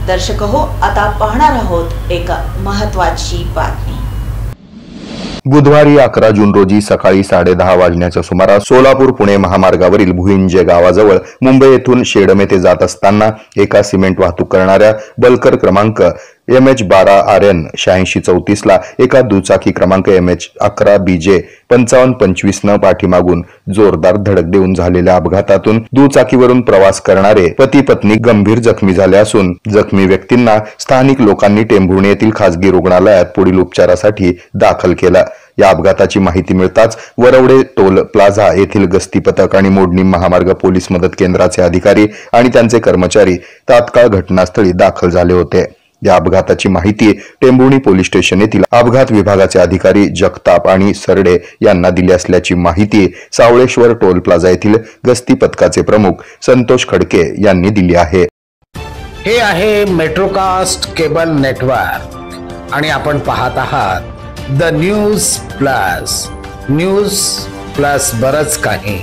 दर्शक हो, आता पाहणार आहोत एक महत्त्वाची बातमी। बुधवारी 11 जून रोजी सकाळी 10:30 वाजण्याच्या सुमारास सोलापूर पुणे महामार्गावरील भुईंजे गावाजवळ मुंबई येथून शेडम येथे जात असताना एका सिमेंट वाहतूक करणाऱ्या बलकर क्रमांक MH12RN 8634 ला एका दुचाकी क्रमांक MH11 BJ 5525 न पाठीमागून जोरदार धडक देऊन झालेल्या अपघातातून दुचाकीवरून प्रवास करणारे पती पत्नी गंभीर जखमी झाले असून जखमी व्यक्तींना स्थानिक लोकांनी टेंभुर्णी येथील खासगी रुग्णालयात पुढील उपचारासाठी दाखल केलं। या अपघाताची माहिती मिळताच वरवडे टोल प्लाझा येथील गस्ती पथक आणि मोडणी महामार्ग पोलीस मदत केंद्राचे अधिकारी आणि त्यांचे कर्मचारी तात्काळ घटनास्थळी दाखल झाले होते। या अपघाताची माहिती टेंभुर्णी पोलीस स्टेशन येथील अपघात विभागाचे अधिकारी जगताप आणि सरडे यांना दिली असल्याची माहिती सावळेश्वर टोल प्लाझा येथील गस्ती पथकाचे प्रमुख संतोष खडके यांनी दिली आहे। हे आहे मेट्रोकास्ट केबल नेटवर्क आणि आपण पाहत आहात द न्यूज प्लस बरच काही।